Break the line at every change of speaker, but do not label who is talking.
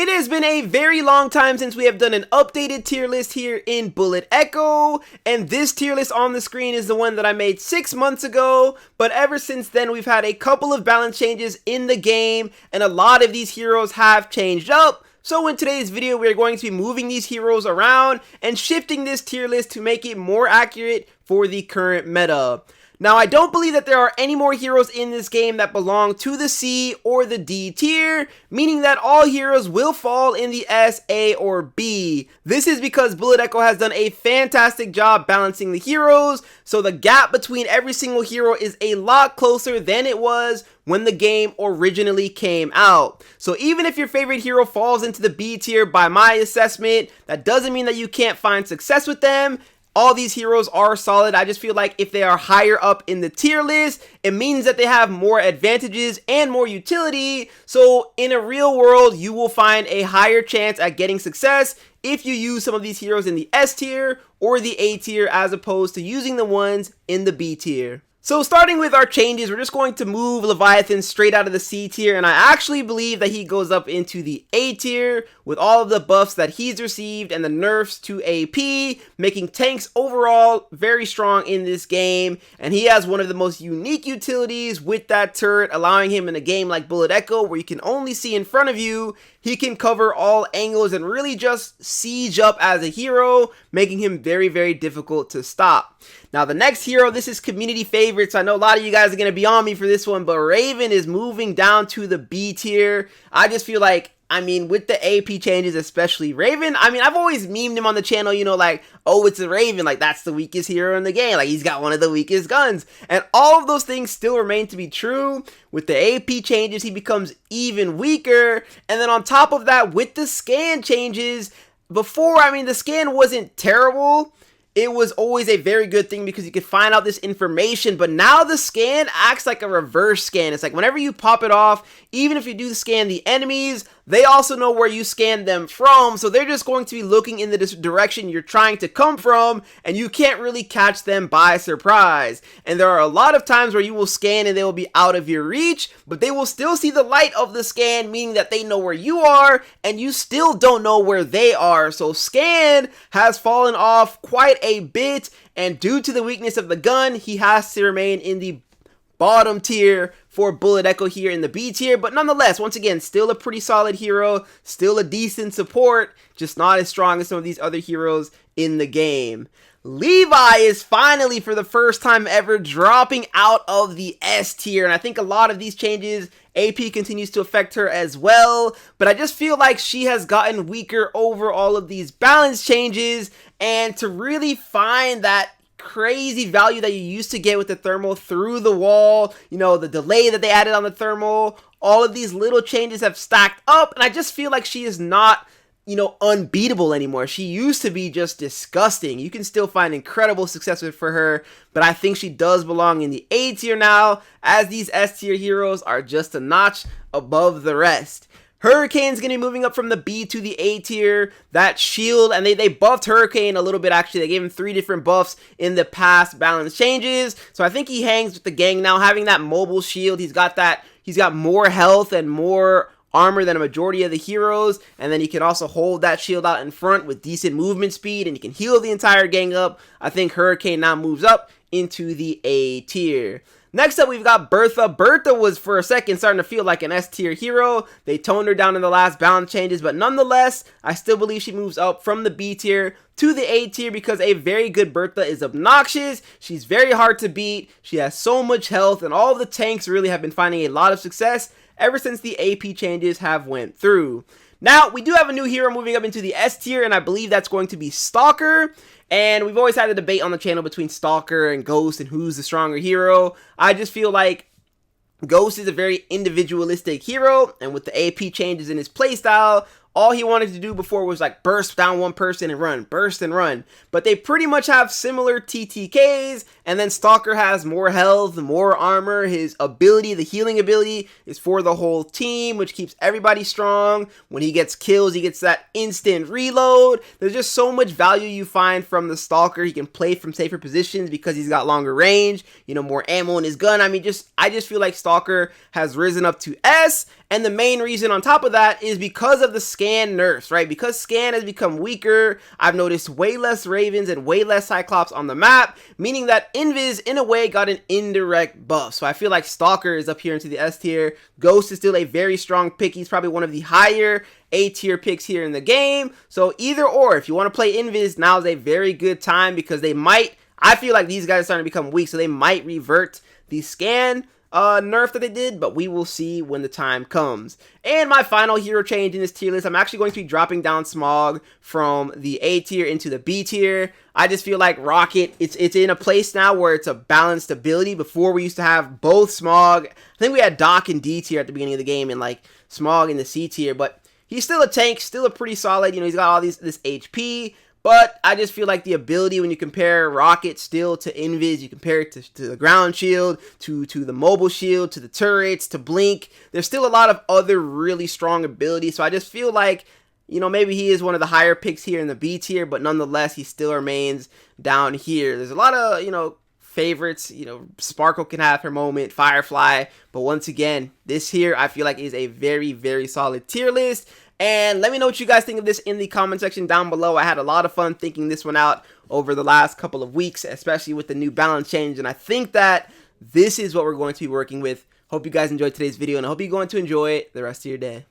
It has been a very long time since we have done an updated tier list here in Bullet Echo, and this tier list on the screen is the one that I made 6 months ago, but ever since then we've had a couple of balance changes in the game, and a lot of these heroes have changed up. So in today's video, we are going to be moving these heroes around and shifting this tier list to make it more accurate for the current meta. Now, I don't believe that there are any more heroes in this game that belong to the C or the D tier, meaning that all heroes will fall in the S, A, or B. This is because Bullet Echo has done a fantastic job balancing the heroes, so the gap between every single hero is a lot closer than it was when the game originally came out. So even if your favorite hero falls into the B tier by my assessment, that doesn't mean that you can't find success with them. All these heroes are solid. I just feel like if they are higher up in the tier list, it means that they have more advantages and more utility. So in a real world, you will find a higher chance at getting success if you use some of these heroes in the S tier or the A tier as opposed to using the ones in the B tier. So starting with our changes, we're just going to move Leviathan straight out of the C tier, and I actually believe that he goes up into the A tier with all of the buffs that he's received and the nerfs to AP, making tanks overall very strong in this game, and he has one of the most unique utilities with that turret, allowing him in a game like Bullet Echo where you can only see in front of you. He can cover all angles and really just siege up as a hero, making him very, very difficult to stop. Now, the next hero, this is community favorites. I know a lot of you guys are going to be on me for this one, but Raven is moving down to the B tier. I just feel like, with the AP changes especially, Raven, I've always memed him on the channel, like, oh, it's a Raven, like, that's the weakest hero in the game, like, he's got one of the weakest guns, and all of those things still remain to be true. With the AP changes, he becomes even weaker, and then on top of that, with the scan changes, before, the scan wasn't terrible. It was always a very good thing because you could find out this information, but now the scan acts like a reverse scan. It's like whenever you pop it off, even if you do scan the enemies, they also know where you scanned them from, so they're just going to be looking in the direction you're trying to come from, and you can't really catch them by surprise. And there are a lot of times where you will scan and they will be out of your reach, but they will still see the light of the scan, meaning that they know where you are, and you still don't know where they are. So scan has fallen off quite a bit, and due to the weakness of the gun, he has to remain in the bottom tier for Bullet Echo here in the B tier, but nonetheless, once again, still a pretty solid hero, still a decent support, just not as strong as some of these other heroes in the game. Levi is finally, for the first time ever, dropping out of the S tier, and I think a lot of these changes, AP continues to affect her as well, but I just feel like she has gotten weaker over all of these balance changes, and to really find that crazy value that you used to get with the thermal through the wall, the delay that they added on the thermal, all of these little changes have stacked up, and I just feel like she is not, unbeatable anymore. She used to be just disgusting. You can still find incredible success for her, but I think she does belong in the A tier now, as these S tier heroes are just a notch above the rest. Hurricane's going to be moving up from the B to the A tier. That shield, and they buffed Hurricane a little bit actually. They gave him 3 different buffs in the past balance changes. So I think he hangs with the gang now, having that mobile shield. He's got more health and more armor than a majority of the heroes, and then he can also hold that shield out in front with decent movement speed, and he can heal the entire gang up. I think Hurricane now moves up into the A tier. Next up, we've got Bertha. Bertha was, for a second, starting to feel like an S tier hero. They toned her down in the last balance changes, but nonetheless, I still believe she moves up from the B tier to the A tier because a very good Bertha is obnoxious. She's very hard to beat. She has so much health, and all of the tanks really have been finding a lot of success ever since the AP changes have went through. Now, we do have a new hero moving up into the S tier, and I believe that's going to be Stalker. And we've always had a debate on the channel between Stalker and Ghost and who's the stronger hero. I just feel like Ghost is a very individualistic hero, and with the AP changes in his playstyle, all he wanted to do before was like burst down one person and run, burst and run. But they pretty much have similar TTKs, and then Stalker has more health, more armor. His ability, the healing ability, is for the whole team, which keeps everybody strong. When he gets kills, he gets that instant reload. There's just so much value you find from the Stalker. He can play from safer positions because he's got longer range, more ammo in his gun. I just feel like Stalker has risen up to S, and the main reason on top of that is because of the scale scan nerfs, right? Because scan has become weaker, I've noticed way less Ravens and way less Cyclops on the map, meaning that Invis in a way got an indirect buff. So I feel like Stalker is up here into the S tier. Ghost is still a very strong pick. He's probably one of the higher A tier picks here in the game. So either or, if you want to play Invis, now is a very good time because they might, I feel like these guys are starting to become weak, so they might revert the scan nerf that they did, but we will see when the time comes. And my final hero change in this tier list, I'm actually going to be dropping down Smog from the A tier into the B tier. I just feel like Rocket, it's in a place now where it's a balanced ability. Before we used to have both Smog. I think we had Doc in D tier at the beginning of the game and like Smog in the C tier, but he's still a tank, still a pretty solid, you know, he's got all this HP. But I just feel like the ability, when you compare Rocket still to Invis, you compare it to the ground shield, to the mobile shield, to the turrets, to Blink, there's still a lot of other really strong abilities. So I just feel like, you know, maybe he is one of the higher picks here in the B tier, but nonetheless, he still remains down here. There's a lot of, you know, favorites, you know, Sparkle can have her moment, Firefly, but once again, this here I feel like is a very, very solid tier list. And let me know what you guys think of this in the comment section down below. I had a lot of fun thinking this one out over the last couple of weeks, especially with the new balance change, and I think that this is what we're going to be working with. Hope you guys enjoyed today's video, and I hope you're going to enjoy the rest of your day.